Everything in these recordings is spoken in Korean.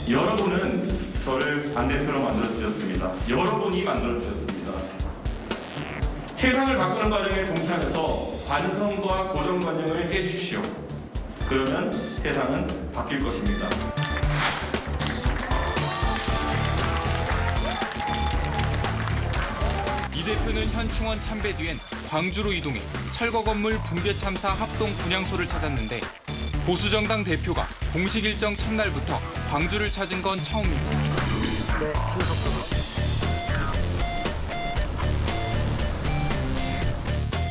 여러분은 저를 반대표로 만들어주셨습니다. 여러분이 만들어주셨습니다. 세상을 바꾸는 과정에 동참해서 관성과 고정관념을 깨주십시오. 그러면 세상은 바뀔 것입니다. 이 대표는 현충원 참배 뒤엔 광주로 이동해 철거 건물 붕괴 참사 합동 분향소를 찾았는데 보수정당 대표가 공식 일정 첫날부터 광주를 찾은 건 처음입니다. 네,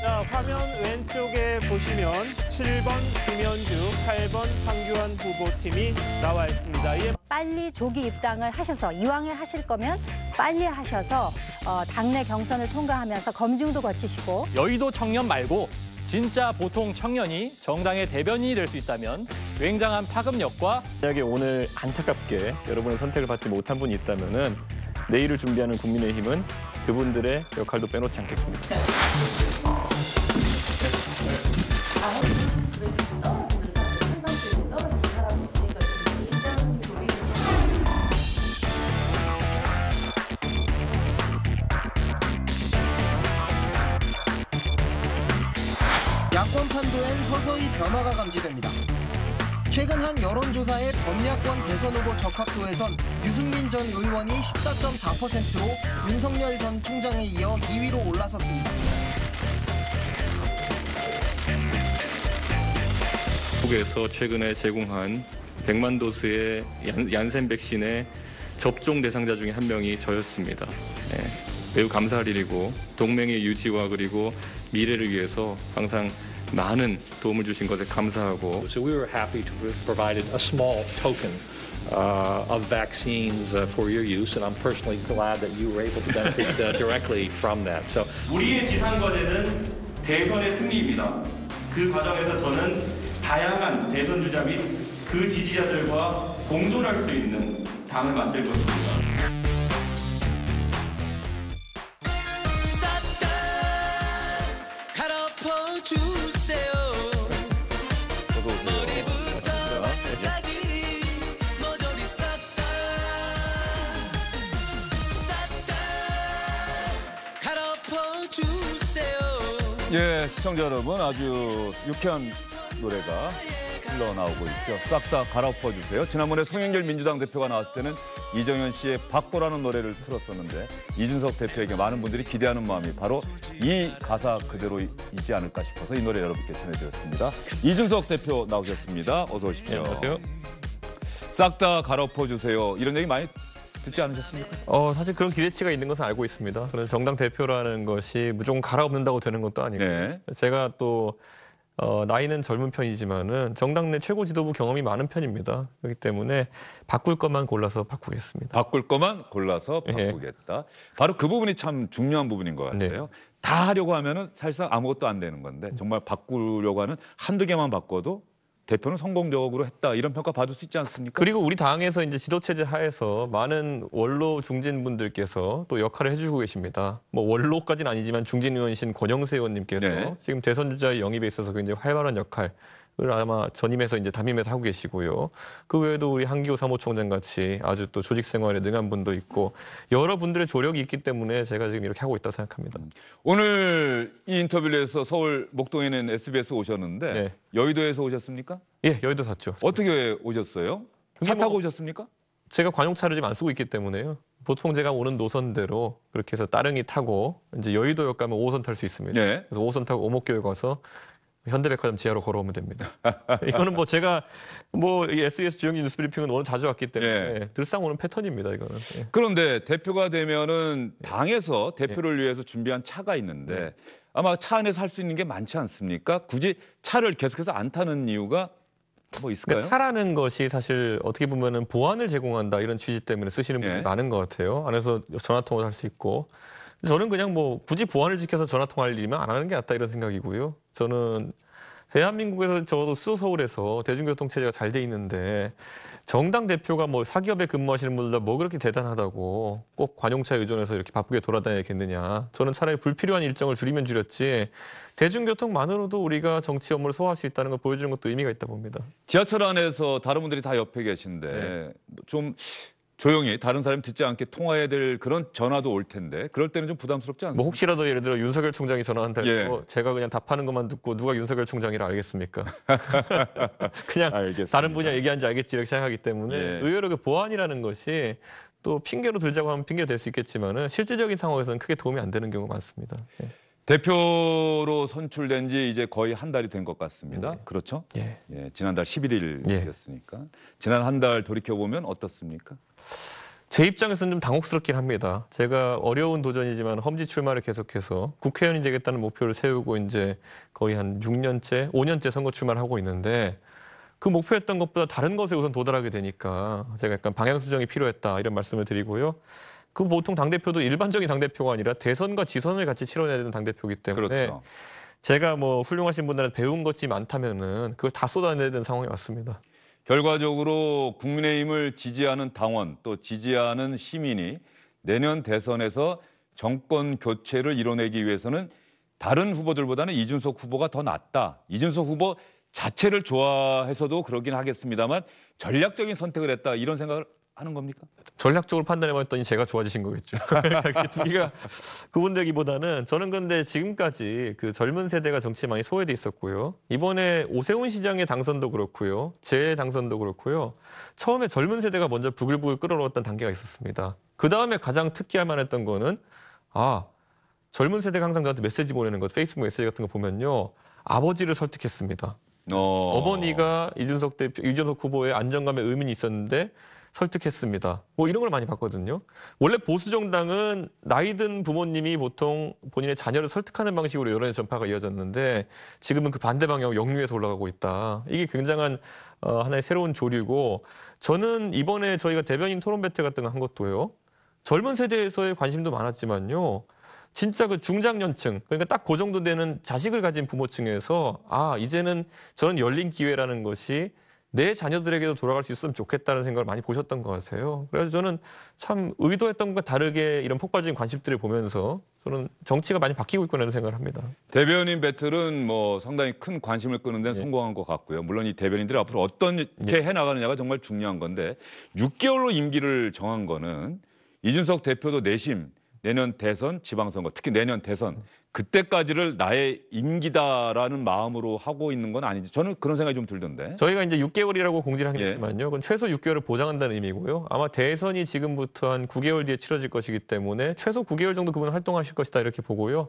자, 화면 왼쪽에 보시면 7번 김현주, 8번 황교안 후보팀이 나와 있습니다. 빨리 조기 입당을 하셔서 이왕에 하실 거면 빨리 하셔서 당내 경선을 통과하면서 검증도 거치시고 여의도 청년 말고 진짜 보통 청년이 정당의 대변인이 될 수 있다면 굉장한 파급력과 만약에 오늘 안타깝게 여러분의 선택을 받지 못한 분이 있다면은 내일을 준비하는 국민의힘은 그분들의 역할도 빼놓지 않겠습니다. 야권 판도엔 서서히 변화가 감지됩니다. 최근 한 여론조사의 범야권 대선 후보 적합도에선 유승민 전 의원이 14.4%로 윤석열 전 총장에 이어 2위로 올라섰습니다. 한국에서 최근에 제공한 100만 도스의 얀센 백신의 접종 대상자 중에 한 명이 저였습니다. 매우 감사할 일이고 동맹의 유지와 그리고 미래를 위해서 항상 많은 도움을 주신 것에 감사하고. So we were happy to have provided a small token of vaccines for your use, and I'm personally glad that you were able to benefit directly from that. So 우리의 지상 과제는 대선의 승리입니다. 그 과정에서 저는 다양한 대선 주자 및 그 지지자들과 공존할 수 있는 당을 만들 것입니다. 예, 시청자 여러분, 아주 유쾌한 노래가 흘러나오고 있죠. 싹 다 갈아엎어주세요. 지난번에 송영길 민주당 대표가 나왔을 때는 이정현 씨의 바꿔라는 노래를 틀었었는데 이준석 대표에게 많은 분들이 기대하는 마음이 바로 이 가사 그대로이지 않을까 싶어서 이 노래 여러분께 전해드렸습니다. 이준석 대표 나오셨습니다. 어서 오십시오. 안녕하세요. 싹 다 갈아엎어주세요. 이런 얘기 많이 듣지 않으셨습니까? 사실 그런 기대치가 있는 것은 알고 있습니다. 그래서 정당 대표라는 것이 무조건 갈아엎는다고 되는 것도 아니고 네. 제가 또 나이는 젊은 편이지만은 정당 내 최고 지도부 경험이 많은 편입니다. 그렇기 때문에 바꿀 것만 골라서 바꾸겠습니다. 바꿀 것만 골라서 바꾸겠다. 바로 그 부분이 참 중요한 부분인 것 같아요. 네. 다 하려고 하면은 사실상 아무것도 안 되는 건데 정말 바꾸려고 하는 한두 개만 바꿔도 대표는 성공적으로 했다 이런 평가 받을 수 있지 않습니까? 그리고 우리 당에서 이제 지도체제 하에서 많은 원로 중진 분들께서 또 역할을 해주고 계십니다. 뭐 원로까지는 아니지만 중진 의원이신 권영세 의원님께서 네. 지금 대선 주자의 영입에 있어서 굉장히 활발한 역할을 아마 전임해서 이제 담임해서 하고 계시고요. 그 외에도 우리 한기호 사무총장 같이 아주 또 조직 생활에 능한 분도 있고 여러 분들의 조력이 있기 때문에 제가 지금 이렇게 하고 있다고 생각합니다. 오늘 이 인터뷰를 해서 서울 목동에 있는 SBS 오셨는데 네. 여의도에서 오셨습니까? 예, 여의도 샀죠. 어떻게 오셨어요? 차 타고 오셨습니까? 제가 관용차를 지금 안 쓰고 있기 때문에요. 보통 제가 오는 노선대로 그렇게 해서 따릉이 타고 이제 여의도역 가면 5호선 탈 수 있습니다. 네. 그래서 5호선 타고 오목교에 가서 현대백화점 지하로 걸어오면 됩니다. 이거는 뭐 제가 뭐 이 SBS 주영진 뉴스브리핑은 오늘 자주 왔기 때문에 늘상 오는 패턴입니다. 이거는. 예. 그런데 대표가 되면은 당에서 대표를 위해서 준비한 차가 있는데 아마 차 안에서 할 수 있는 게 많지 않습니까? 굳이 차를 계속해서 안 타는 이유가 뭐 있을까요? 그러니까 차라는 것이 사실 어떻게 보면은 보안을 제공한다 이런 취지 때문에 쓰시는 분이 많은 것 같아요. 안에서 전화 통화를 할 수 있고. 저는 그냥 뭐 굳이 보안을 지켜서 전화 통화할 일이면 안 하는 게 낫다 이런 생각이고요. 저는 대한민국에서 저도 수도서울에서 대중교통 체제가 잘 돼 있는데 정당 대표가 뭐 사기업에 근무하시는 분들 뭐 그렇게 대단하다고 꼭 관용차에 의존해서 이렇게 바쁘게 돌아다녀야겠느냐. 저는 차라리 불필요한 일정을 줄이면 줄였지 대중교통만으로도 우리가 정치 업무를 소화할 수 있다는 걸 보여주는 것도 의미가 있다 봅니다. 지하철 안에서 다른 분들이 다 옆에 계신데 좀 조용히 다른 사람이 듣지 않게 통화해야 될 그런 전화도 올 텐데 그럴 때는 좀 부담스럽지 않습니까? 뭐 혹시라도 예를 들어 윤석열 총장이 전화한다 해도 예. 제가 그냥 답하는 것만 듣고 누가 윤석열 총장이라 알겠습니까? 그냥 알겠습니다. 다른 분야 얘기하는지 알겠지 이렇게 생각하기 때문에 예. 의외로 그 보안이라는 것이 또 핑계로 들자고 하면 핑계가 될 수 있겠지만은 실질적인 상황에서는 크게 도움이 안 되는 경우가 많습니다. 예. 대표로 선출된 지 이제 거의 한 달이 된 것 같습니다. 네. 그렇죠? 예. 예, 지난달 11일이었으니까. 지난 한 달 돌이켜보면 어떻습니까? 제 입장에서는 좀 당혹스럽긴 합니다. 제가 어려운 도전이지만 험지 출마를 계속해서 국회의원이 되겠다는 목표를 세우고 이제 거의 한 6년째, 5년째 선거 출마를 하고 있는데 그 목표했던 것보다 다른 것에 우선 도달하게 되니까 제가 약간 방향 수정이 필요했다 이런 말씀을 드리고요. 그 보통 당대표도 일반적인 당대표가 아니라 대선과 지선을 같이 치러내야 되는 당대표이기 때문에 그렇죠. 제가 뭐 훌륭하신 분들한테 배운 것이 많다면은 그걸 다 쏟아내야 되는 상황이 왔습니다. 결과적으로 국민의힘을 지지하는 당원 또 지지하는 시민이 내년 대선에서 정권 교체를 이뤄내기 위해서는 다른 후보들보다는 이준석 후보가 더 낫다. 이준석 후보 자체를 좋아해서도 그러긴 하겠습니다만 전략적인 선택을 했다. 이런 생각을 하는 겁니까? 전략적으로 판단해봤더니 제가 좋아지신 거겠죠. 두 개가 구분되기보다는 저는 그런데 지금까지 그 젊은 세대가 정치에 많이 소외돼 있었고요. 이번에 오세훈 시장의 당선도 그렇고요. 제 당선도 그렇고요. 처음에 젊은 세대가 먼저 부글부글 끓어올랐던 단계가 있었습니다. 그 다음에 가장 특기할 만했던 거는 젊은 세대가 항상 저한테 메시지 보내는 것, 페이스북 메시지 같은 거 보면요. 아버지를 설득했습니다. 어머니가 이준석 후보의 안정감에 의문이 있었는데 설득했습니다. 뭐 이런 걸 많이 봤거든요. 원래 보수 정당은 나이 든 부모님이 보통 본인의 자녀를 설득하는 방식으로 여론의 전파가 이어졌는데 지금은 그 반대 방향으로 역류해서 올라가고 있다. 이게 굉장한 하나의 새로운 조류고 저는 이번에 저희가 대변인 토론 배틀 같은 거 한 것도요. 젊은 세대에서의 관심도 많았지만요. 진짜 그 중장년층, 그러니까 딱 그 정도 되는 자식을 가진 부모층에서 이제는 저런 열린 기회라는 것이 내 자녀들에게도 돌아갈 수 있으면 좋겠다는 생각을 많이 보셨던 것 같아요. 그래서 저는 참 의도했던 것과 다르게 이런 폭발적인 관심들을 보면서 저는 정치가 많이 바뀌고 있구나 생각을 합니다. 대변인 배틀은 뭐 상당히 큰 관심을 끄는 데는 성공한 것 같고요. 물론 이 대변인들이 앞으로 어떻게 해나가느냐가 정말 중요한 건데 6개월로 임기를 정한 거는 이준석 대표도 내심 내년 대선, 지방선거, 특히 내년 대선 그때까지를 나의 임기다라는 마음으로 하고 있는 건 아닌지 저는 그런 생각이 좀 들던데. 저희가 이제 6개월이라고 공지를 하긴 했지만요. 그건 최소 6개월을 보장한다는 의미고요. 아마 대선이 지금부터 한 9개월 뒤에 치러질 것이기 때문에 최소 9개월 정도 그분 활동하실 것이다 이렇게 보고요.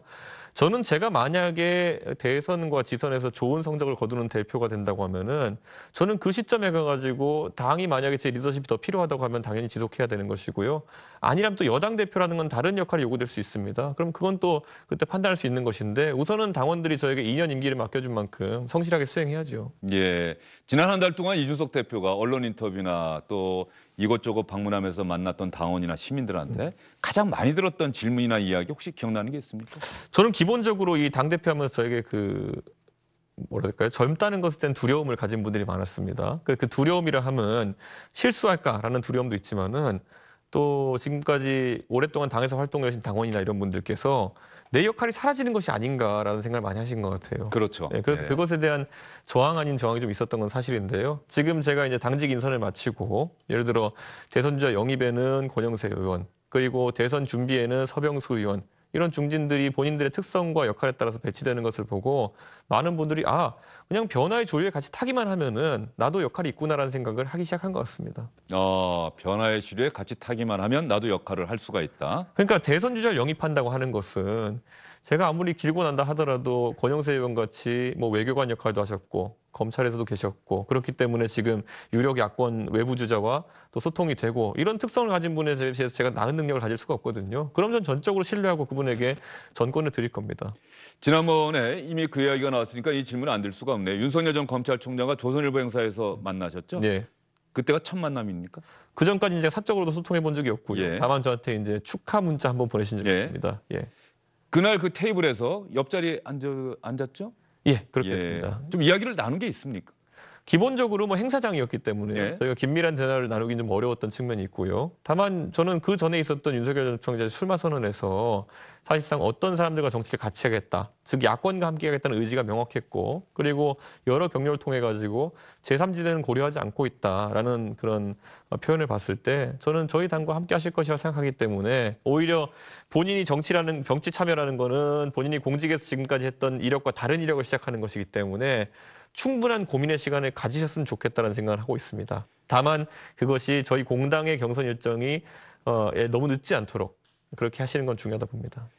저는 제가 만약에 대선과 지선에서 좋은 성적을 거두는 대표가 된다고 하면은 저는 그 시점에 가가지고 당이 만약에 제 리더십이 더 필요하다고 하면 당연히 지속해야 되는 것이고요. 아니라면 또 여당 대표라는 건 다른 역할이 요구될 수 있습니다. 그럼 그건 또 그때 판단할 수 있는 것인데 우선은 당원들이 저에게 2년 임기를 맡겨준 만큼 성실하게 수행해야죠. 예, 지난 한 달 동안 이준석 대표가 언론 인터뷰나 또 이곳저곳 방문하면서 만났던 당원이나 시민들한테 가장 많이 들었던 질문이나 이야기 혹시 기억나는 게 있습니까? 저는 기본적으로 이 당대표 하면서 저에게 뭐랄까요? 젊다는 것에 대한 두려움을 가진 분들이 많았습니다. 그 두려움이라 함은 실수할까라는 두려움도 있지만은 또 지금까지 오랫동안 당에서 활동해 오신 당원이나 이런 분들께서 내 역할이 사라지는 것이 아닌가라는 생각을 많이 하신 것 같아요. 그렇죠. 네, 그래서 그것에 대한 저항 아닌 저항이 좀 있었던 건 사실인데요. 지금 제가 이제 당직 인선을 마치고 예를 들어 대선주자 영입에는 권영세 의원 그리고 대선 준비에는 서병수 의원 이런 중진들이 본인들의 특성과 역할에 따라서 배치되는 것을 보고 많은 분들이 그냥 변화의 조류에 같이 타기만 하면은 나도 역할이 있구나라는 생각을 하기 시작한 것 같습니다. 변화의 시류에 같이 타기만 하면 나도 역할을 할 수가 있다. 그러니까 대선 주자를 영입한다고 하는 것은 제가 아무리 길고 난다 하더라도 권영세 의원 같이 뭐 외교관 역할도 하셨고 검찰에서도 계셨고 그렇기 때문에 지금 유력 야권 외부 주자와 또 소통이 되고 이런 특성을 가진 분에 대해서 제가 나은 능력을 가질 수가 없거든요. 그럼 전 전적으로 신뢰하고 그분에게 전권을 드릴 겁니다. 지난번에 이미 그 이야기가 나왔으니까 이 질문은 안 될 수가 없네요. 윤석열 전 검찰총장과 조선일보 행사에서 만나셨죠? 네. 그때가 첫 만남입니까? 그 전까지 이제 사적으로도 소통해 본 적이 없고요. 다만 저한테 이제 축하 문자 한번 보내신 적이 있습니다. 그날 그 테이블에서 옆자리에 앉았죠? 예, 그렇게 했습니다. 좀 이야기를 나눈 게 있습니까? 기본적으로 뭐 행사장이었기 때문에 예. 저희가 긴밀한 대화를 나누기 좀 어려웠던 측면이 있고요. 다만 저는 그 전에 있었던 윤석열 전 총장의 출마 선언에서 사실상 어떤 사람들과 정치를 같이 하겠다, 즉 야권과 함께 하겠다는 의지가 명확했고, 그리고 여러 경로를 통해 가지고 제3지대는 고려하지 않고 있다라는 그런 표현을 봤을 때 저는 저희 당과 함께 하실 것이라고 생각하기 때문에 오히려 본인이 정치 참여라는 거는 본인이 공직에서 지금까지 했던 이력과 다른 이력을 시작하는 것이기 때문에 충분한 고민의 시간을 가지셨으면 좋겠다는 생각을 하고 있습니다. 다만 그것이 저희 공당의 경선 일정이 너무 늦지 않도록 그렇게 하시는 건 중요하다 봅니다.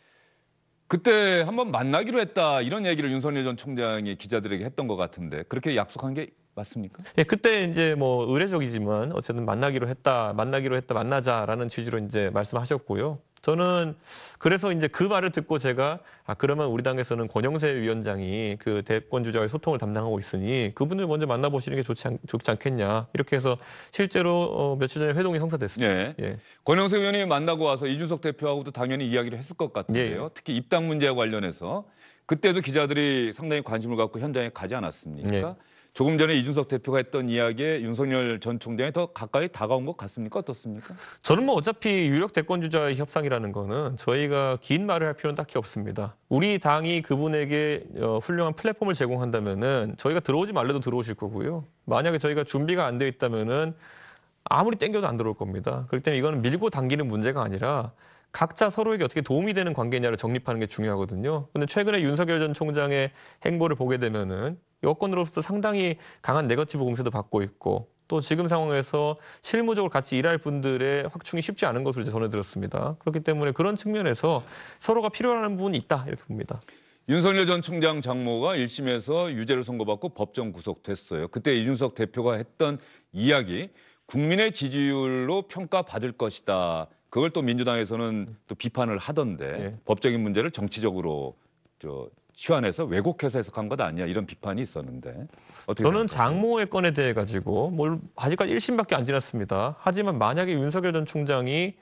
그때 한번 만나기로 했다 이런 얘기를 윤석열 전 총장이 기자들에게 했던 것 같은데 그렇게 약속한 게 맞습니까? 예, 그때 이제 뭐 의례적이지만 어쨌든 만나기로 했다, 만나자라는 취지로 이제 말씀하셨고요. 저는 그래서 이제 그 말을 듣고 제가 그러면 우리 당에서는 권영세 위원장이 그 대권 주자와의 소통을 담당하고 있으니 그분을 먼저 만나보시는 게 좋지 않겠냐 이렇게 해서 실제로 며칠 전에 회동이 성사됐습니다. 예. 예. 권영세 의원이 만나고 와서 이준석 대표하고도 당연히 이야기를 했을 것 같은데요. 예. 특히 입당 문제와 관련해서 그때도 기자들이 상당히 관심을 갖고 현장에 가지 않았습니까? 예. 조금 전에 이준석 대표가 했던 이야기에 윤석열 전 총장이 더 가까이 다가온 것 같습니까? 어떻습니까? 저는 뭐 어차피 유력 대권 주자의 협상이라는 거는 저희가 긴 말을 할 필요는 딱히 없습니다. 우리 당이 그분에게 훌륭한 플랫폼을 제공한다면은 저희가 들어오지 말래도 들어오실 거고요. 만약에 저희가 준비가 안 돼 있다면은 아무리 땡겨도 안 들어올 겁니다. 그렇기 때문에 이거는 밀고 당기는 문제가 아니라 각자 서로에게 어떻게 도움이 되는 관계냐를 정립하는 게 중요하거든요. 근데 최근에 윤석열 전 총장의 행보를 보게 되면은 여권으로서 상당히 강한 네거티브 공세도 받고 있고 또 지금 상황에서 실무적으로 같이 일할 분들의 확충이 쉽지 않은 것으로 이제 전해 들었습니다. 그렇기 때문에 그런 측면에서 서로가 필요한 부분이 있다 이렇게 봅니다. 윤석열 전 총장 장모가 1심에서 유죄를 선고받고 법정 구속됐어요. 그때 이준석 대표가 했던 이야기, 국민의 지지율로 평가받을 것이다. 그걸 또 민주당에서는 또 비판을 하던데 예. 법적인 문제를 정치적으로 치환해서 왜곡해서 해석한 것 아니냐 이런 비판이 있었는데 어떻게 저는 생각하세요? 장모의 건에 대해 가지고 아직까지 1심밖에 안 지났습니다. 하지만 만약에 윤석열 전 총장이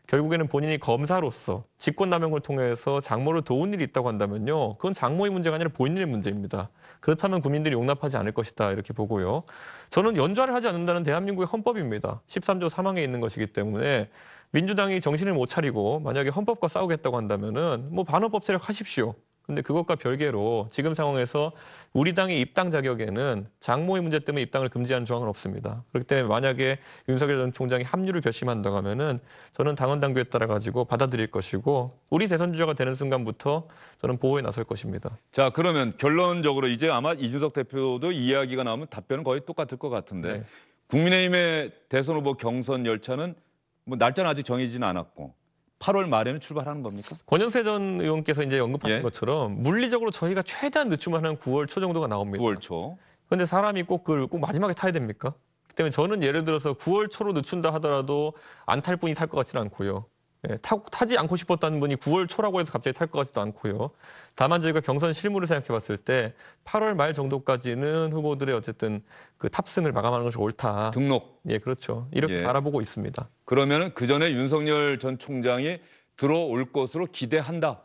결국에는 본인이 검사로서 직권남용을 통해서 장모를 도운 일이 있다고 한다면요. 그건 장모의 문제가 아니라 본인의 문제입니다. 그렇다면 국민들이 용납하지 않을 것이다 이렇게 보고요. 저는 연좌를 하지 않는다는 대한민국의 헌법입니다. 13조 3항에 있는 것이기 때문에 민주당이 정신을 못 차리고 만약에 헌법과 싸우겠다고 한다면은 뭐 반헌법 세력 하십시오. 근데 그것과 별개로 지금 상황에서 우리 당의 입당 자격에는 장모의 문제 때문에 입당을 금지하는 조항은 없습니다. 그렇기 때문에 만약에 윤석열 전 총장이 합류를 결심한다고 하면은 저는 당헌 당규에 따라 가지고 받아들일 것이고 우리 대선 주자가 되는 순간부터 저는 보호에 나설 것입니다. 자, 그러면 결론적으로 이제 아마 이준석 대표도 이야기가 나오면 답변은 거의 똑같을 것 같은데 네. 국민의힘의 대선 후보 경선 열차는 뭐 날짜는 아직 정해지진 않았고 8월 말에는 출발하는 겁니까? 권영세 전 의원께서 이제 언급하신 예. 것처럼 물리적으로 저희가 최대한 늦추면 한 9월 초 정도가 나옵니다. 9월 초. 그런데 사람이 꼭 마지막에 타야 됩니까? 그렇기 때문에 저는 예를 들어서 9월 초로 늦춘다 하더라도 안 탈 분이 탈 것 같지는 않고요. 예, 타지 않고 싶었다는 분이 9월 초라고 해서 갑자기 탈 것 같지도 않고요. 다만 저희가 경선 실무를 생각해 봤을 때 8월 말 정도까지는 후보들의 어쨌든 그 탑승을 마감하는 것이 옳다. 등록. 예, 그렇죠. 이렇게 예. 바라보고 있습니다. 그러면은 그 전에 윤석열 전 총장이 들어올 것으로 기대한다.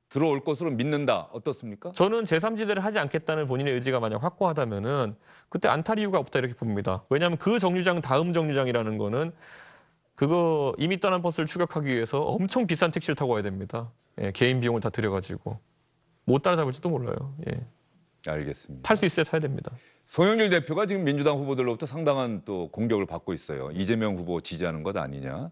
들어올 것으로 믿는다. 어떻습니까? 저는 제3지대를 하지 않겠다는 본인의 의지가 만약 확고하다면은 그때 안 탈 이유가 없다 이렇게 봅니다. 왜냐하면 그 정류장 다음 정류장이라는 거는 그거 이미 떠난 버스를 추격하기 위해서 엄청 비싼 택시를 타고 와야 됩니다. 예, 개인 비용을 다 들여가지고 못 따라잡을지도 몰라요. 예. 알겠습니다. 탈 수 있어야 타야 됩니다. 송영길 대표가 지금 민주당 후보들로부터 상당한 또 공격을 받고 있어요. 이재명 후보 지지하는 것 아니냐.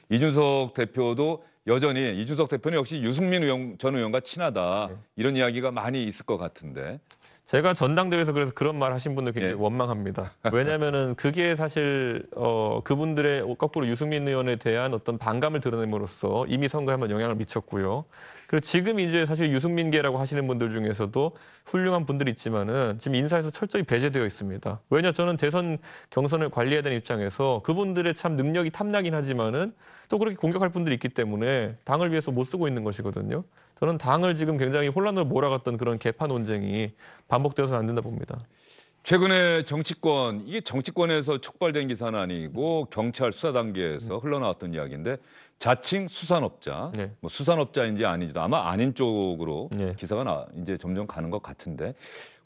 이준석 대표도 여전히 이준석 대표는 역시 유승민 전 의원과 친하다. 네. 이런 이야기가 많이 있을 것 같은데. 제가 전당대회에서 그래서 그런 말 하신 분들 굉장히 예. 원망합니다. 왜냐하면은 그게 사실 그분들의 거꾸로 유승민 의원에 대한 어떤 반감을 드러냄으로써 이미 선거에 한번 영향을 미쳤고요. 그리고 지금 이제 사실 유승민계라고 하시는 분들 중에서도 훌륭한 분들이 있지만은 지금 인사에서 철저히 배제되어 있습니다. 왜냐 저는 대선 경선을 관리해야 되는 입장에서 그분들의 참 능력이 탐나긴 하지만은 또 그렇게 공격할 분들이 있기 때문에 당을 위해서 못 쓰고 있는 것이거든요. 저는 당을 지금 굉장히 혼란으로 몰아갔던 그런 개파 논쟁이 반복되어서는 안 된다 봅니다. 최근에 정치권, 이게 정치권에서 촉발된 기사는 아니고 경찰 수사 단계에서 흘러나왔던 이야기인데 자칭 수산업자, 네. 뭐 수산업자인지 아닌지도 아마 아닌 쪽으로 네. 기사가 이제 점점 가는 것 같은데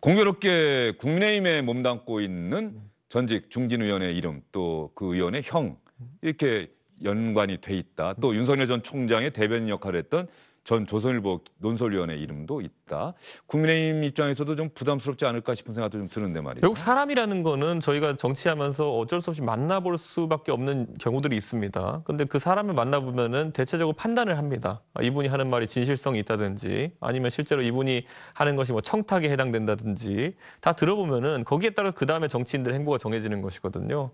공교롭게 국민의힘에 몸담고 있는 전직 중진 의원의 이름, 또 그 의원의 형 이렇게 연관이 돼 있다. 또 윤석열 전 총장의 대변인 역할을 했던 전 조선일보 논설위원의 이름도 있다. 국민의힘 입장에서도 좀 부담스럽지 않을까 싶은 생각도 좀 드는데 말이죠. 결국 사람이라는 거는 저희가 정치하면서 어쩔 수 없이 만나볼 수밖에 없는 경우들이 있습니다. 근데 그 사람을 만나보면은 대체적으로 판단을 합니다. 이분이 하는 말이 진실성이 있다든지 아니면 실제로 이분이 하는 것이 뭐 청탁에 해당된다든지 다 들어보면은 거기에 따라 그 다음에 정치인들의 행보가 정해지는 것이거든요.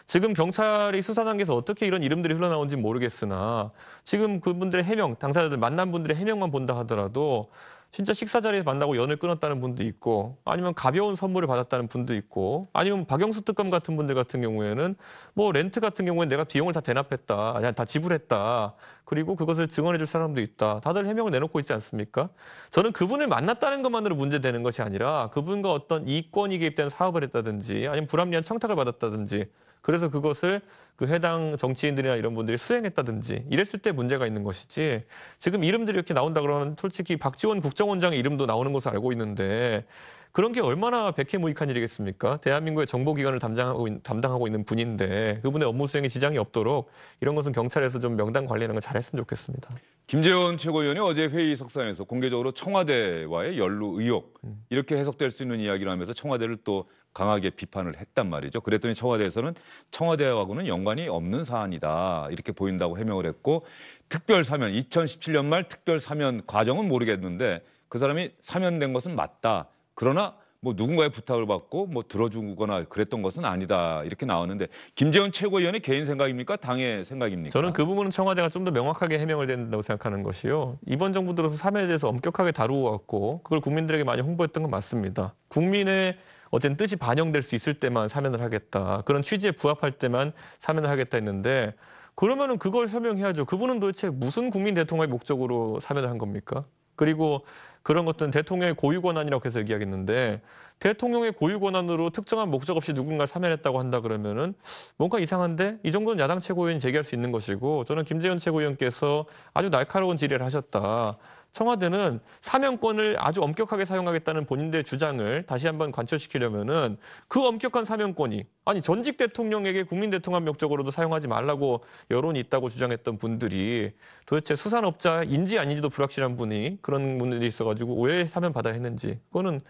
지금 경찰이 수사 단계에서 어떻게 이런 이름들이 흘러나온지 모르겠으나 지금 그분들의 해명, 당사자들 만난 분들의 해명만 본다 하더라도 진짜 식사 자리에서 만나고 연을 끊었다는 분도 있고 아니면 가벼운 선물을 받았다는 분도 있고 아니면 박영수 특검 같은 분들 같은 경우에는 뭐 렌트 같은 경우에는 내가 비용을 다 대납했다, 다 지불했다. 그리고 그것을 증언해 줄 사람도 있다. 다들 해명을 내놓고 있지 않습니까? 저는 그분을 만났다는 것만으로 문제되는 것이 아니라 그분과 어떤 이권이 개입된 사업을 했다든지 아니면 불합리한 청탁을 받았다든지 그래서 그것을 그 해당 정치인들이나 이런 분들이 수행했다든지 이랬을 때 문제가 있는 것이지 지금 이름들이 이렇게 나온다 그러면 솔직히 박지원 국정원장의 이름도 나오는 것을 알고 있는데 그런 게 얼마나 백해무익한 일이겠습니까? 대한민국의 정보기관을 담당하고 있는 분인데 그분의 업무 수행에 지장이 없도록 이런 것은 경찰에서 좀 명단 관리하는 걸 잘했으면 좋겠습니다. 김재원 최고위원이 어제 회의 석상에서 공개적으로 청와대와의 연루 의혹 이렇게 해석될 수 있는 이야기를 하면서 청와대를 또 강하게 비판을 했단 말이죠. 그랬더니 청와대에서는 청와대하고는 연관이 없는 사안이다 이렇게 보인다고 해명을 했고 특별 사면 2017년 말 특별 사면 과정은 모르겠는데 그 사람이 사면된 것은 맞다. 그러나 뭐 누군가의 부탁을 받고 뭐 들어주거나 그랬던 것은 아니다 이렇게 나오는데 김재원 최고위원의 개인 생각입니까? 당의 생각입니까? 저는 그 부분은 청와대가 좀 더 명확하게 해명을 해야 된다고 생각하는 것이요. 이번 정부 들어서 사면에 대해서 엄격하게 다루어왔고 그걸 국민들에게 많이 홍보했던 건 맞습니다. 국민의 어쨌든 뜻이 반영될 수 있을 때만 사면을 하겠다. 그런 취지에 부합할 때만 사면을 하겠다 했는데 그러면은 그걸 설명해야죠. 그분은 도대체 무슨 국민 대통령의 목적으로 사면을 한 겁니까? 그리고 그런 것들은 대통령의 고유 권한이라고 해서 얘기하겠는데 대통령의 고유 권한으로 특정한 목적 없이 누군가 사면했다고 한다 그러면은 뭔가 이상한데 이 정도는 야당 최고위원이 제기할 수 있는 것이고 저는 김재원 최고위원께서 아주 날카로운 질의를 하셨다. 청와대는 사면권을 아주 엄격하게 사용하겠다는 본인들의 주장을 다시 한번 관철시키려면은 그 엄격한 사면권이 아니 전직 대통령에게 국민 대통령 목적으로도 사용하지 말라고 여론이 있다고 주장했던 분들이 도대체 수산업자인지 아닌지도 불확실한 분이 그런 분들이 있어가지고 왜 사면 받아야 했는지 그거는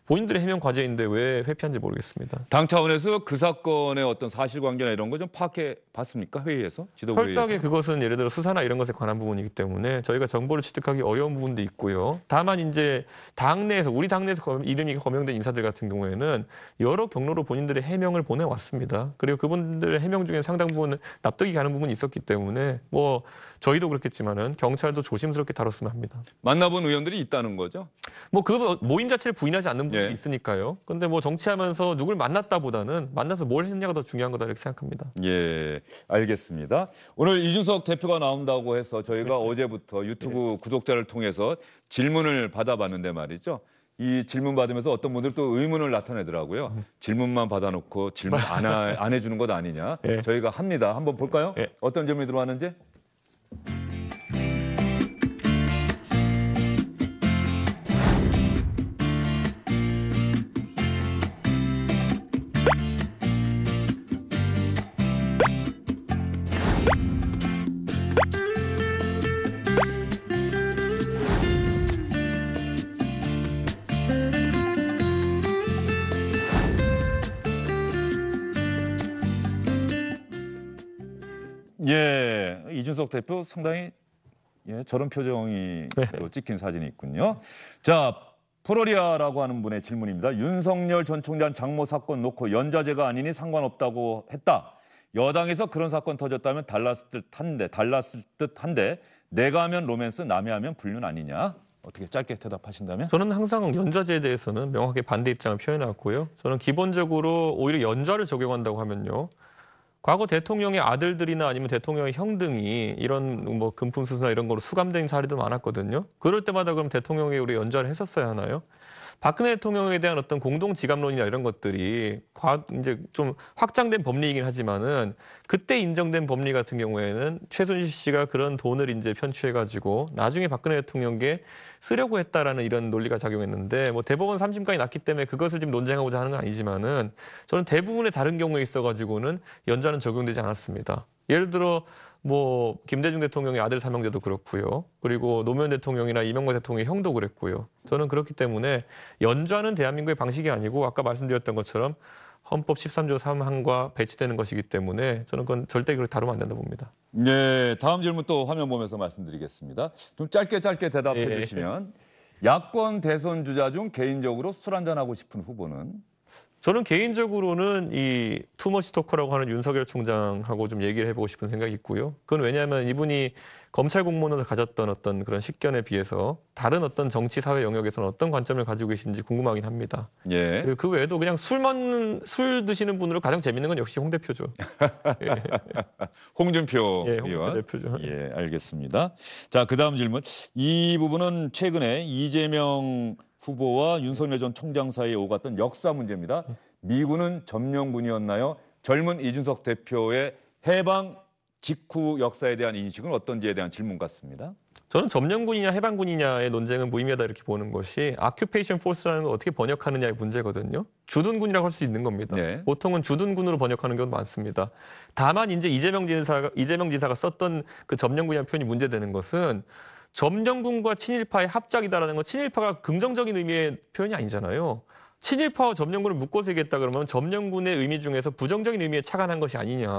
본인들의 해명 과제인데 왜 회피한지 모르겠습니다. 당 차원에서 그 사건의 어떤 사실관계나 이런 거 좀 파악해 봤습니까? 회의에서? 지도부회의에서? 철저하게 그것은 예를 들어 수사나 이런 것에 관한 부분이기 때문에 저희가 정보를 취득하기 어려운 부분도 있고요. 다만 이제 당내에서 우리 당내에서 이름이 거명된 인사들 같은 경우에는 여러 경로로 본인들의 해명을 보내왔습니다. 그리고 그분들의 해명 중에 상당 부분 납득이 가는 부분이 있었기 때문에 뭐 저희도 그렇겠지만은 경찰도 조심스럽게 다뤘으면 합니다. 만나본 의원들이 있다는 거죠? 뭐 그 모임 자체를 부인하지 않는 분이 있으니까요. 근데 뭐 정치하면서 누굴 만났다보다는 만나서 뭘 했냐가 더 중요한 거다 이렇게 생각합니다. 예, 알겠습니다. 오늘 이준석 대표가 나온다고 해서 저희가 어제부터 유튜브 구독자를 통해서 질문을 받아봤는데 말이죠. 이 질문 받으면서 어떤 분들 또 의문을 나타내더라고요. 질문만 받아놓고 질문 안 해주는 것 아니냐. 저희가 합니다. 한번 볼까요? 어떤 질문이 들어왔는지. 예, 이준석 대표 상당히 저런 표정이 또 찍힌 사진이 있군요. 자, 프로리아라고 하는 분의 질문입니다. 윤석열 전 총장 장모 사건 놓고 연좌제가 아니니 상관없다고 했다. 여당에서 그런 사건 터졌다면 달랐을 듯한데 내가 하면 로맨스, 남이 하면 불륜 아니냐? 어떻게 짧게 대답하신다면? 저는 항상 연좌제에 대해서는 명확하게 반대 입장을 표현해왔고요. 저는 기본적으로 오히려 연좌를 적용한다고 하면요. 과거 대통령의 아들들이나 아니면 대통령의 형 등이 이런 뭐 금품 수수나 이런 거로 수감된 사례도 많았거든요. 그럴 때마다 그럼 대통령이 우리 연좌를 했었어야 하나요? 박근혜 대통령에 대한 어떤 공동 지갑론이나 이런 것들이 이제 좀 확장된 법리이긴 하지만은 그때 인정된 법리 같은 경우에는 최순실 씨가 그런 돈을 이제 편취해가지고 나중에 박근혜 대통령께 쓰려고 했다라는 이런 논리가 작용했는데 뭐 대법원 3심까지 났기 때문에 그것을 지금 논쟁하고자 하는 건 아니지만은 저는 대부분의 다른 경우에 있어가지고는 연좌는 적용되지 않았습니다. 예를 들어 뭐 김대중 대통령의 아들 삼형제도 그렇고요. 그리고 노무현 대통령이나 이명박 대통령의 형도 그랬고요. 저는 그렇기 때문에 연좌는 대한민국의 방식이 아니고 아까 말씀드렸던 것처럼 헌법 13조 3항과 배치되는 것이기 때문에 저는 그건 절대 그렇게 다루면 안 된다고 봅니다. 네, 다음 질문 또 화면 보면서 말씀드리겠습니다. 좀 짧게 대답해 주시면 야권 대선 주자 중 개인적으로 술 한잔하고 싶은 후보는? 저는 개인적으로는 이 투머치 토커라고 하는 윤석열 총장하고 좀 얘기를 해보고 싶은 생각이 있고요. 그건 왜냐하면 이분이 검찰 공무원으로 가졌던 어떤 그런 식견에 비해서 다른 어떤 정치 사회 영역에서는 어떤 관점을 가지고 계신지 궁금하긴 합니다. 예. 그리고 그 외에도 그냥 술 드시는 분으로 가장 재밌는 건 역시 홍 대표죠. 예. 홍준표 예, 홍 의원. 대표죠. 예, 알겠습니다. 자, 그다음 질문. 이 부분은 최근에 이재명 후보와 윤석열 전 총장 사이에 오갔던 역사 문제입니다. 미군은 점령군이었나요? 젊은 이준석 대표의 해방 직후 역사에 대한 인식은 어떤지에 대한 질문 같습니다. 저는 점령군이냐 해방군이냐의 논쟁은 무의미하다 이렇게 보는 것이 아큐페이션 포스라는 걸 어떻게 번역하느냐의 문제거든요. 주둔군이라고 할 수 있는 겁니다. 네. 보통은 주둔군으로 번역하는 경우도 많습니다. 다만 이제 이재명 지사가 썼던 그 점령군이라는 표현이 문제되는 것은 점령군과 친일파의 합작이다라는 건 친일파가 긍정적인 의미의 표현이 아니잖아요. 친일파와 점령군을 묶어서 얘기했다 그러면 점령군의 의미 중에서 부정적인 의미에 착안한 것이 아니냐.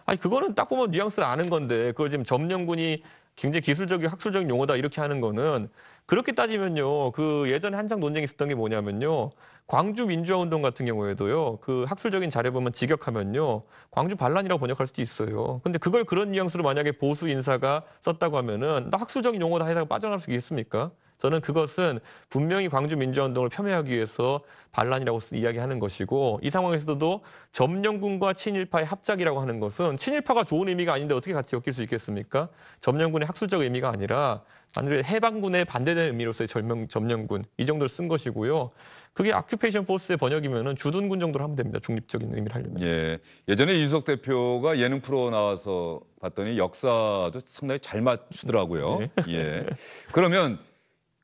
아니 그거는 딱 보면 뉘앙스를 아는 건데 그걸 지금 점령군이 굉장히 기술적이고 학술적인 용어다 이렇게 하는 거는 그렇게 따지면요. 그 예전에 한창 논쟁이 있었던 게 뭐냐면요. 광주 민주화운동 같은 경우에도요. 그 학술적인 자료 보면 직역하면요. 광주 반란이라고 번역할 수도 있어요. 근데 그걸 그런 뉘앙스로 만약에 보수 인사가 썼다고 하면은 나 학술적인 용어다 해다가 빠져나갈 수 있겠습니까? 저는 그것은 분명히 광주 민주화운동을 폄훼하기 위해서 반란이라고 이야기하는 것이고 이 상황에서도 점령군과 친일파의 합작이라고 하는 것은 친일파가 좋은 의미가 아닌데 어떻게 같이 엮일 수 있겠습니까? 점령군의 학술적 의미가 아니라 만약에 해방군에 반대되는 의미로서의 점령군 이 정도를 쓴 것이고요. 그게 아큐페이션 포스의 번역이면은 주둔군 정도로 하면 됩니다. 중립적인 의미를 하려면. 예. 예전에 이준석 대표가 예능 프로 나와서 봤더니 역사도 상당히 잘 맞추더라고요. 네. 예. 그러면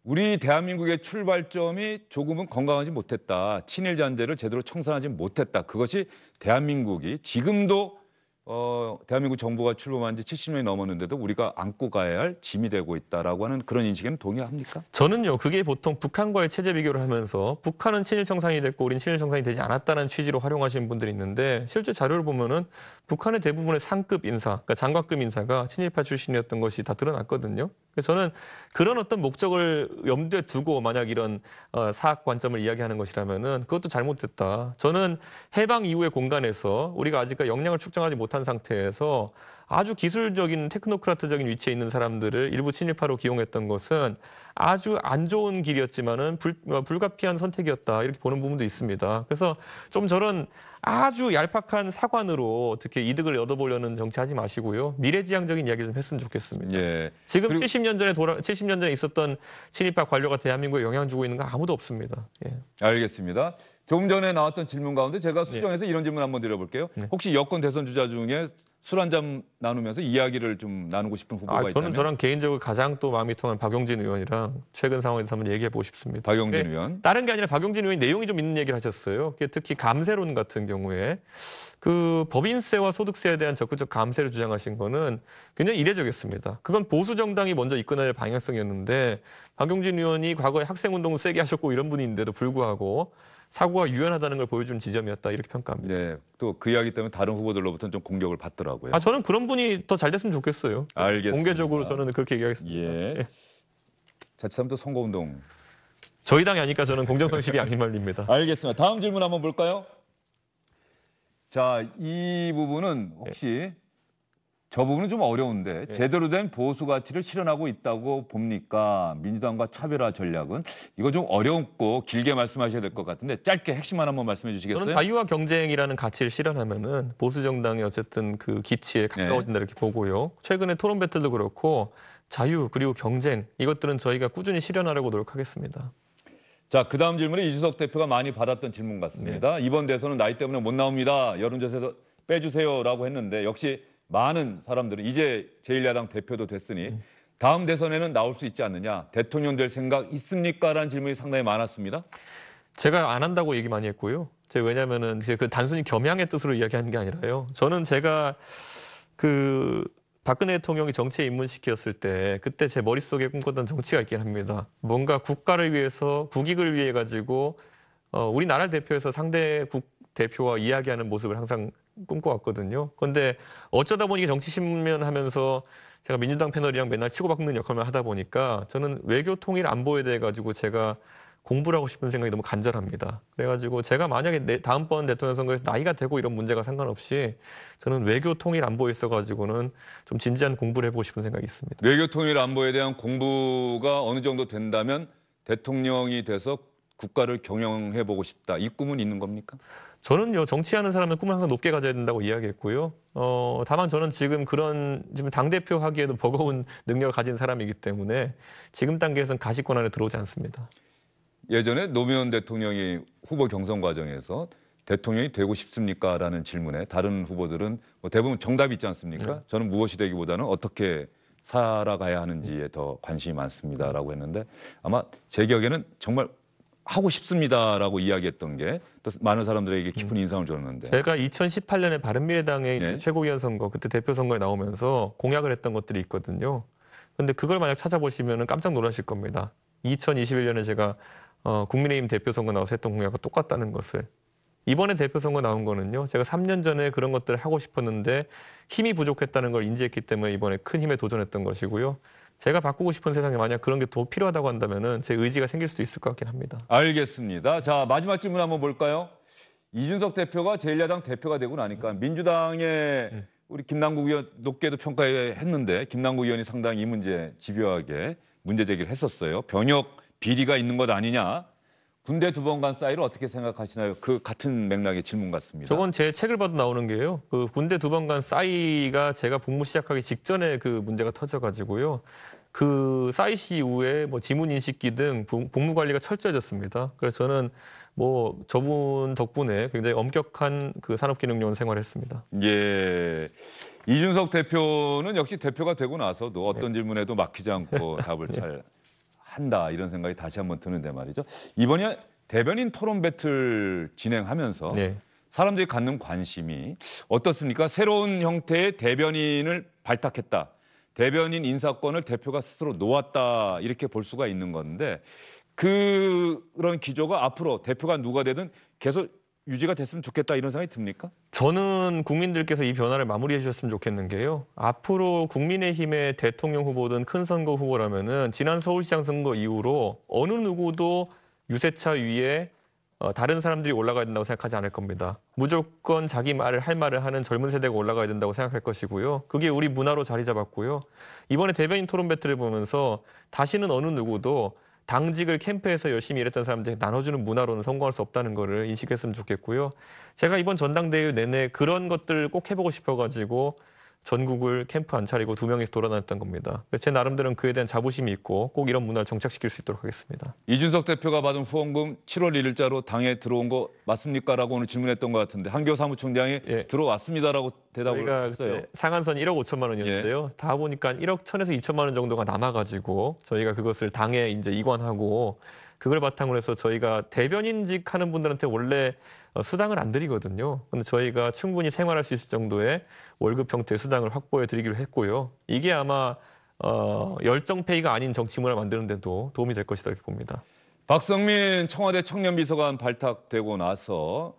우리 대한민국의 출발점이 조금은 건강하지 못했다. 친일 잔재를 제대로 청산하지 못했다. 그것이 대한민국이 지금도 대한민국 정부가 출범한 지 70년이 넘었는데도 우리가 안고 가야 할 짐이 되고 있다라고 하는 그런 인식에는 동의합니까? 저는요. 그게 보통 북한과의 체제 비교를 하면서 북한은 친일 청산이 됐고 우린 친일 청산이 되지 않았다는 취지로 활용하시는 분들이 있는데 실제 자료를 보면은 북한의 대부분의 상급 인사, 그러니까 장관급 인사가 친일파 출신이었던 것이 다 드러났거든요. 그래서 저는 그런 어떤 목적을 염두에 두고 만약 이런 사학 관점을 이야기하는 것이라면은 그것도 잘못됐다. 저는 해방 이후의 공간에서 우리가 아직까지 역량을 축적하지 못한 상태에서 아주 기술적인 테크노크라트적인 위치에 있는 사람들을 일부 친일파로 기용했던 것은 아주 안 좋은 길이었지만은 불가피한 선택이었다 이렇게 보는 부분도 있습니다. 그래서 좀 저런 아주 얄팍한 사관으로 어떻게 이득을 얻어보려는 정치하지 마시고요. 미래지향적인 이야기 좀 했으면 좋겠습니다. 예. 지금 그리고 70년 전에 있었던 친일파 관료가 대한민국에 영향 주고 있는 건 아무도 없습니다. 예. 알겠습니다. 조금 전에 나왔던 질문 가운데 제가 수정해서 이런 질문 한번 드려볼게요. 혹시 여권 대선 주자 중에 술 한잔 나누면서 이야기를 좀 나누고 싶은 후보가 있다면? 저는 저랑 개인적으로 가장 또 마음이 통한 박용진 의원이랑 최근 상황에 대해서 한번 얘기해 보고 싶습니다. 박용진 의원. 다른 게 아니라 박용진 의원이 내용이 좀 있는 얘기를 하셨어요. 특히 감세론 같은 경우에 그 법인세와 소득세에 대한 적극적 감세를 주장하신 거는 굉장히 이례적이었습니다. 그건 보수 정당이 먼저 이끌어낼 방향성이었는데 박용진 의원이 과거에 학생운동을 세게 하셨고 이런 분인데도 불구하고 사고가 유연하다는 걸 보여준 지점이었다 이렇게 평가합니다. 네, 또 그 이야기 때문에 다른 후보들로부터는 좀 공격을 받더라고요. 저는 그런 분이 더 잘 됐으면 좋겠어요. 알겠습니다. 공개적으로 저는 그렇게 얘기하겠습니다. 예. 자칫하면 선거운동. 저희 당이 아니까 저는 공정성 시비 안 휘말립니다. 알겠습니다. 다음 질문 한번 볼까요? 자, 이 부분은 혹시 저 부분은 좀 어려운데 제대로 된 보수 가치를 실현하고 있다고 봅니까? 민주당과 차별화 전략은 이거 좀 어렵고 길게 말씀하셔야 될 것 같은데 짧게 핵심만 한번 말씀해 주시겠어요? 저는 자유와 경쟁이라는 가치를 실현하면은 보수 정당이 어쨌든 그 기치에 가까워진다 이렇게 보고요. 최근에 토론 배틀도 그렇고 자유 그리고 경쟁 이것들은 저희가 꾸준히 실현하려고 노력하겠습니다. 자, 그다음 질문은 이준석 대표가 많이 받았던 질문 같습니다. 이번 대선은 나이 때문에 못 나옵니다. 여론조사에서 빼주세요라고 했는데 역시 많은 사람들은 이제 제1야당 대표도 됐으니 다음 대선에는 나올 수 있지 않느냐. 대통령 될 생각 있습니까? 라는 질문이 상당히 많았습니다. 제가 안 한다고 얘기 많이 했고요. 제가 왜냐면은 그 단순히 겸양의 뜻으로 이야기하는 게 아니라요. 저는 제가 그 박근혜 대통령이 정치에 입문시켰을 때 그때 제 머릿속에 꿈꿨던 정치가 있긴 합니다. 뭔가 국가를 위해서 국익을 위해 가지고 우리나라를 대표해서 상대국 대표와 이야기하는 모습을 항상 꿈꿔왔거든요. 그런데 어쩌다 보니 정치 신문하면서 제가 민주당 패널이랑 맨날 치고받는 역할만 하다 보니까 저는 외교 통일 안보에 대해 가지고 제가 공부를 하고 싶은 생각이 너무 간절합니다. 그래가지고 제가 만약에 다음번 대통령 선거에서 나이가 되고 이런 문제가 상관없이 저는 외교 통일 안보에 있어가지고는 좀 진지한 공부를 해보고 싶은 생각이 있습니다. 외교 통일 안보에 대한 공부가 어느 정도 된다면 대통령이 돼서 국가를 경영해보고 싶다. 이 꿈은 있는 겁니까? 저는요, 정치하는 사람은 꿈을 항상 높게 가져야 된다고 이야기했고요. 다만 저는 지금 당대표 하기에도 버거운 능력을 가진 사람이기 때문에 지금 단계에서는 가시권 안에 들어오지 않습니다. 예전에 노무현 대통령이 후보 경선 과정에서 대통령이 되고 싶습니까? 라는 질문에 다른 후보들은 뭐 대부분 정답이 있지 않습니까? 저는 무엇이 되기보다는 어떻게 살아가야 하는지에 더 관심이 많습니다라고 했는데 아마 제 기억에는 정말 하고 싶습니다라고 이야기했던 게 또 많은 사람들에게 깊은 인상을 줬는데 제가 2018년에 바른미래당의 최고위원 선거 그때 대표 선거에 나오면서 공약을 했던 것들이 있거든요. 그런데 그걸 만약 찾아보시면 깜짝 놀라실 겁니다. 2021년에 제가 국민의힘 대표 선거 나와서 했던 공약과 똑같다는 것을. 이번에 대표 선거 나온 거는요. 제가 3년 전에 그런 것들을 하고 싶었는데 힘이 부족했다는 걸 인지했기 때문에 이번에 큰 힘에 도전했던 것이고요. 제가 바꾸고 싶은 세상에 만약 그런 게 더 필요하다고 한다면은 제 의지가 생길 수도 있을 것 같긴 합니다. 알겠습니다. 자, 마지막 질문 한번 볼까요? 이준석 대표가 제1야당 대표가 되고 나니까 민주당의 우리 김남국 의원 높게도 평가했는데 김남국 의원이 상당히 이 문제 집요하게 문제 제기를 했었어요. 병역 비리가 있는 것 아니냐. 군대 2번 간 싸이를 어떻게 생각하시나요? 그 같은 맥락의 질문 같습니다. 저건 제 책을 봐도 나오는 게요. 그 군대 2번 간 싸이가 제가 복무 시작하기 직전에 그 문제가 터져가지고요. 그 싸이 시 이후에 뭐 지문 인식기 등 복무 관리가 철저해졌습니다. 그래서 저는 뭐 저분 덕분에 굉장히 엄격한 그 산업기능요원 생활했습니다. 예. 이준석 대표는 역시 대표가 되고 나서도 어떤 질문에도 막히지 않고 답을 잘 한다 이런 생각이 다시 한번 드는데 말이죠. 이번에 대변인 토론 배틀 진행하면서 사람들이 갖는 관심이 어떻습니까? 새로운 형태의 대변인을 발탁했다. 대변인 인사권을 대표가 스스로 놓았다. 이렇게 볼 수가 있는 건데 그런 기조가 앞으로 대표가 누가 되든 계속 유지가 됐으면 좋겠다 이런 생각이 듭니까? 저는 국민들께서 이 변화를 마무리해 주셨으면 좋겠는 게요. 앞으로 국민의힘의 대통령 후보든 큰 선거 후보라면은 지난 서울시장 선거 이후로 어느 누구도 유세차 위에 다른 사람들이 올라가야 된다고 생각하지 않을 겁니다. 무조건 자기 말을 할 말을 하는 젊은 세대가 올라가야 된다고 생각할 것이고요. 그게 우리 문화로 자리 잡았고요. 이번에 대변인 토론 배틀을 보면서 다시는 어느 누구도 당직을 캠프에서 열심히 일했던 사람들에게 나눠주는 문화로는 성공할 수 없다는 거를 인식했으면 좋겠고요. 제가 이번 전당대회 내내 그런 것들을 꼭 해보고 싶어가지고 전국을 캠프 안 차리고 2명이서 돌아다녔던 겁니다. 제 나름대로는 그에 대한 자부심이 있고 꼭 이런 문화를 정착시킬 수 있도록 하겠습니다. 이준석 대표가 받은 후원금 7월 1일자로 당에 들어온 거 맞습니까? 라고 오늘 질문했던 것 같은데 한교 사무총장이 들어왔습니다라고 대답을 했어요. 상한선 1억 5천만 원이었는데요. 다 보니까 1억 1천에서 2천만 원 정도가 남아가지고 저희가 그것을 당에 이제 이관하고 그걸 바탕으로 해서 저희가 대변인직 하는 분들한테 원래 수당을 안 드리거든요. 근데 저희가 충분히 생활할 수 있을 정도의 월급 형태의 수당을 확보해 드리기로 했고요. 이게 아마 열정페이가 아닌 정치 문화를 만드는 데도 도움이 될 것이다 이렇게 봅니다. 박성민 청와대 청년비서관 발탁되고 나서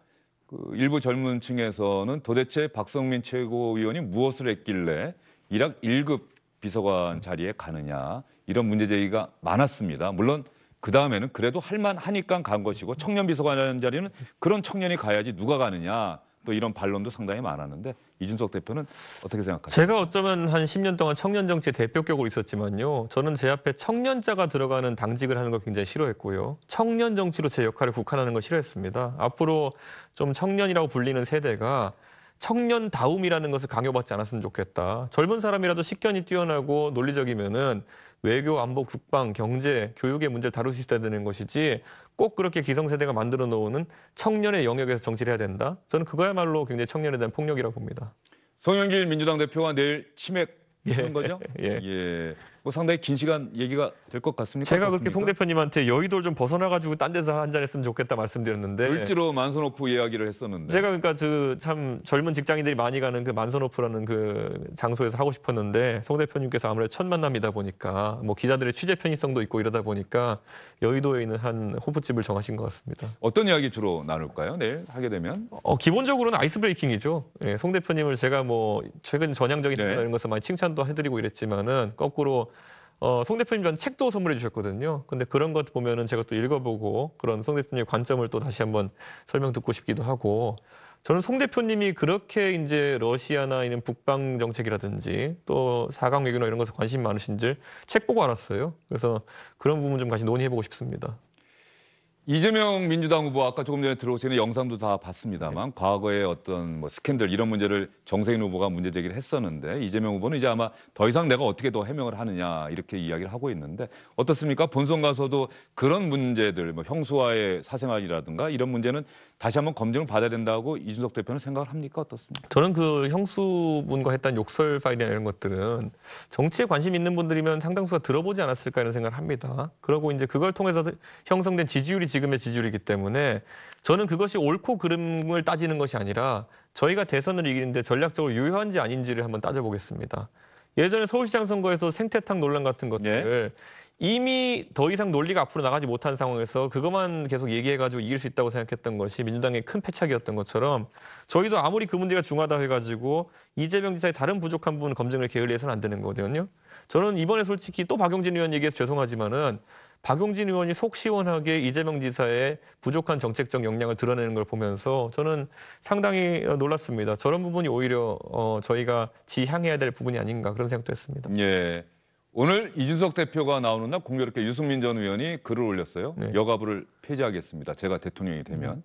그 일부 젊은 층에서는 도대체 박성민 최고위원이 무엇을 했길래 1학 1급 비서관 자리에 가느냐 이런 문제 제기가 많았습니다. 물론 그 다음에는 그래도 할만하니까 간 것이고 청년비서관이라는 자리는 그런 청년이 가야지 누가 가느냐 또 이런 반론도 상당히 많았는데 이준석 대표는 어떻게 생각하세요? 제가 어쩌면 한 10년 동안 청년 정치의 대표격으로 있었지만요. 저는 제 앞에 청년자가 들어가는 당직을 하는 걸 굉장히 싫어했고요. 청년 정치로 제 역할을 국한하는 걸 싫어했습니다. 앞으로 좀 청년이라고 불리는 세대가 청년다움이라는 것을 강요받지 않았으면 좋겠다. 젊은 사람이라도 식견이 뛰어나고 논리적이면은 외교, 안보, 국방, 경제, 교육의 문제를 다룰 수 있어야 되는 것이지 꼭 그렇게 기성세대가 만들어 놓는 청년의 영역에서 정치를 해야 된다. 저는 그거야말로 굉장히 청년에 대한 폭력이라고 봅니다. 송영길 민주당 대표가 내일 치맥 하는 거죠? 예. 예. 뭐 상당히 긴 시간 얘기가 될 것 같습니다. 제가 그렇게 송 대표님한테 여의도를 좀 벗어나가지고 딴 데서 한잔했으면 좋겠다 말씀드렸는데 을지로 만선호프 이야기를 했었는데 제가 그러니까 그 참 젊은 직장인들이 많이 가는 그 만선호프라는 그 장소에서 하고 싶었는데 송 대표님께서 아무래도 첫 만남이다 보니까 뭐 기자들의 취재 편의성도 있고 이러다 보니까 여의도에 있는 한 호프집을 정하신 것 같습니다. 어떤 이야기 주로 나눌까요? 내일 하게 되면? 기본적으로는 아이스 브레이킹이죠. 예, 송 대표님을 제가 뭐 최근 전향적인 네. 이런 것을 많이 칭찬도 해드리고 이랬지만은 거꾸로 송 대표님 전 책도 선물해 주셨거든요. 근데 그런 것 보면은 제가 또 읽어보고 그런 송 대표님의 관점을 또 다시 한번 설명 듣고 싶기도 하고 저는 송 대표님이 그렇게 이제 러시아나 이런 북방 정책이라든지 또 4강 외교나 이런 것에 관심 많으신 줄 책 보고 알았어요. 그래서 그런 부분 좀 같이 논의해보고 싶습니다. 이재명 민주당 후보 아까 조금 전에 들어오기 전에 영상도 다 봤습니다만 과거의 어떤 뭐 스캔들 이런 문제를 정세인 후보가 문제 제기를 했었는데 이재명 후보는 이제 아마 더 이상 내가 어떻게 더 해명을 하느냐 이렇게 이야기를 하고 있는데 어떻습니까? 본선 가서도 그런 문제들 뭐 형수와의 사생활이라든가 이런 문제는 다시 한번 검증을 받아야 된다고 이준석 대표는 생각을 합니까? 어떻습니까? 저는 그 형수분과 했던 욕설 파일이나 이런 것들은 정치에 관심 있는 분들이면 상당수가 들어보지 않았을까 이런 생각을 합니다. 그리고 이제 그걸 통해서 형성된 지지율이 지금의 지지율이기 때문에 저는 그것이 옳고 그름을 따지는 것이 아니라 저희가 대선을 이기는데 전략적으로 유효한지 아닌지를 한번 따져보겠습니다. 예전에 서울시장 선거에서 생태탕 논란 같은 것들 이미 더 이상 논리가 앞으로 나가지 못한 상황에서 그것만 계속 얘기해가지고 이길 수 있다고 생각했던 것이 민주당의 큰 패착이었던 것처럼 저희도 아무리 그 문제가 중하다 해가지고 이재명 지사의 다른 부족한 부분 검증을 게을리해서는 안 되는 거거든요. 저는 이번에 솔직히 또 박용진 의원 얘기해서 죄송하지만은 박용진 의원이 속 시원하게 이재명 지사의 부족한 정책적 역량을 드러내는 걸 보면서 저는 상당히 놀랐습니다. 저런 부분이 오히려 저희가 지향해야 될 부분이 아닌가 그런 생각도 했습니다. 예. 오늘 이준석 대표가 나오는 날 공교롭게 유승민 전 의원이 글을 올렸어요. 네. 여가부를 폐지하겠습니다. 제가 대통령이 되면.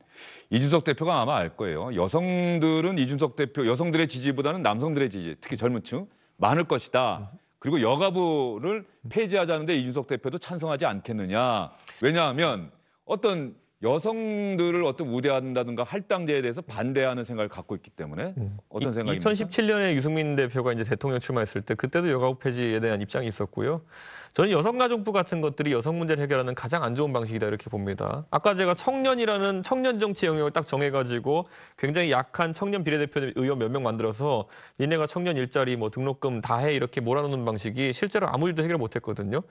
이준석 대표가 아마 알 거예요. 여성들은 이준석 대표, 여성들의 지지보다는 남성들의 지지, 특히 젊은 층 많을 것이다. 그리고 여가부를 폐지하자는데 이준석 대표도 찬성하지 않겠느냐. 왜냐하면 어떤 여성들을 어떤 우대한다든가 할당제에 대해서 반대하는 생각을 갖고 있기 때문에 어떤 생각입니까? 2017년에 유승민 대표가 이제 대통령 출마했을 때 그때도 여가부 폐지에 대한 입장이 있었고요. 저는 여성가족부 같은 것들이 여성 문제를 해결하는 가장 안 좋은 방식이다 이렇게 봅니다. 아까 제가 청년이라는 청년 정치 영역을 딱 정해가지고 굉장히 약한 청년 비례대표 의원 몇 명 만들어서 니네가 청년 일자리 뭐 등록금 다 해 이렇게 몰아넣는 방식이 실제로 아무 일도 해결 못했거든요.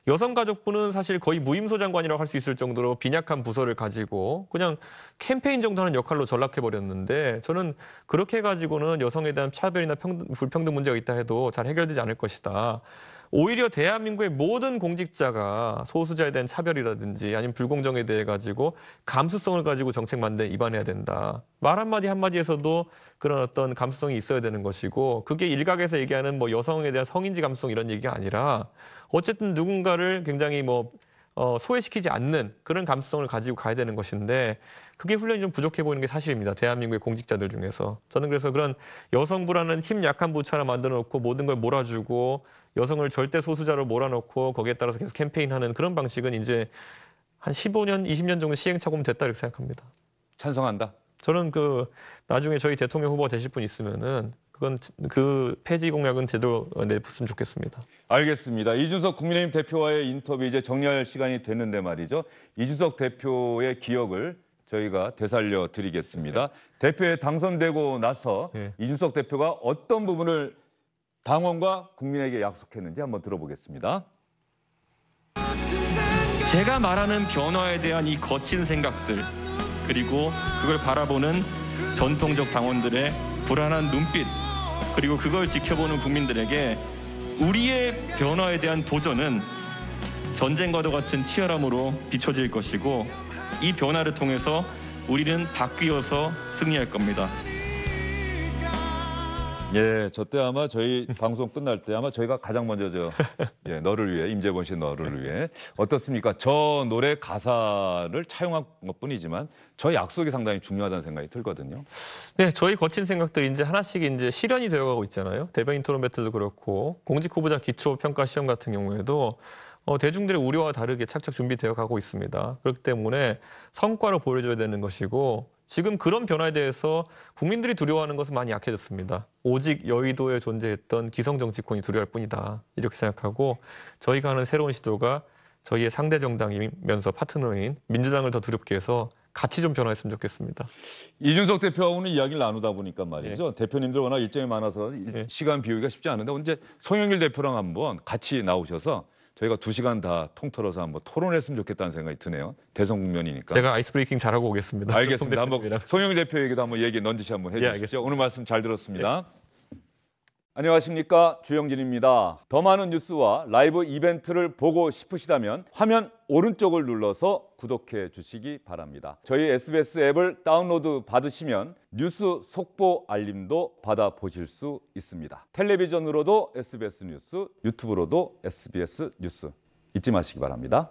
여성가족부는 사실 거의 무임소 장관이라고 할 수 있을 정도로 빈약한 부서를 가지고 그냥 캠페인 정도 하는 역할로 전락해버렸는데 저는 그렇게 해가지고는 여성에 대한 차별이나 불평등 문제가 있다 해도 잘 해결되지 않을 것이다. 오히려 대한민국의 모든 공직자가 소수자에 대한 차별이라든지 아니면 불공정에 대해 가지고 감수성을 가지고 정책 만드는 입안해야 된다. 말 한마디 한마디에서도 그런 어떤 감수성이 있어야 되는 것이고 그게 일각에서 얘기하는 뭐 여성에 대한 성인지 감수성 이런 얘기가 아니라 어쨌든 누군가를 굉장히 뭐 소외시키지 않는 그런 감수성을 가지고 가야 되는 것인데 그게 훈련이 좀 부족해 보이는 게 사실입니다. 대한민국의 공직자들 중에서. 저는 그래서 그런 여성부라는 힘 약한 부처 하나 만들어 놓고 모든 걸 몰아주고 여성을 절대 소수자로 몰아넣고 거기에 따라서 계속 캠페인하는 그런 방식은 이제 한 15년, 20년 정도 시행착오면 됐다 이렇게 생각합니다. 찬성한다? 저는 그 나중에 저희 대통령 후보가 되실 분 있으면은 그건 그 폐지 공약은 제대로 내pus으면 좋겠습니다. 알겠습니다. 이준석 국민의힘 대표와의 인터뷰 이제 정리할 시간이 됐는데 말이죠. 이준석 대표의 기억을 저희가 되살려 드리겠습니다. 대표에 당선되고 나서 이준석 대표가 어떤 부분을 당원과 국민에게 약속했는지 한번 들어보겠습니다. 제가 말하는 변화에 대한 이 거친 생각들 그리고 그걸 바라보는 전통적 당원들의 불안한 눈빛 그리고 그걸 지켜보는 국민들에게 우리의 변화에 대한 도전은 전쟁과도 같은 치열함으로 비춰질 것이고 이 변화를 통해서 우리는 바뀌어서 승리할 겁니다. 예, 저 때 아마 저희 방송 끝날 때 아마 저희가 가장 먼저 너를 위해 임재범 씨 너를 위해 어떻습니까? 저 노래 가사를 차용한 것뿐이지만 저 약속이 상당히 중요하다는 생각이 들거든요. 네, 저희 거친 생각들이 이제 하나씩 이제 실현이 되어가고 있잖아요. 대변인 토론 배틀도 그렇고 공직 후보자 기초 평가 시험 같은 경우에도 대중들의 우려와 다르게 착착 준비되어 가고 있습니다. 그렇기 때문에 성과를 보여줘야 되는 것이고 지금 그런 변화에 대해서 국민들이 두려워하는 것은 많이 약해졌습니다. 오직 여의도에 존재했던 기성 정치권이 두려워할 뿐이다. 이렇게 생각하고 저희가 하는 새로운 시도가 저희의 상대 정당이면서 파트너인 민주당을 더 두렵게 해서 같이 좀 변화했으면 좋겠습니다. 이준석 대표하고는 이야기를 나누다 보니까 말이죠. 대표님들 워낙 일정이 많아서 시간 비우기가 쉽지 않은데 언제 송영길 대표랑 한번 같이 나오셔서 저희가 2시간 다 통틀어서 한번 토론했으면 좋겠다는 생각이 드네요. 대선 국면이니까. 제가 아이스 브레이킹 잘하고 오겠습니다. 알겠습니다. 한번 송영길 대표에게도 한번 얘기 넌지시 한번 해주시죠. 오늘 말씀 잘 들었습니다. 안녕하십니까, 주영진입니다. 더 많은 뉴스와 라이브 이벤트를 보고 싶으시다면 화면 오른쪽을 눌러서 구독해 주시기 바랍니다. 저희 SBS 앱을 다운로드 받으시면 뉴스 속보 알림도 받아보실 수 있습니다. 텔레비전으로도 SBS 뉴스, 유튜브로도 SBS 뉴스 잊지 마시기 바랍니다.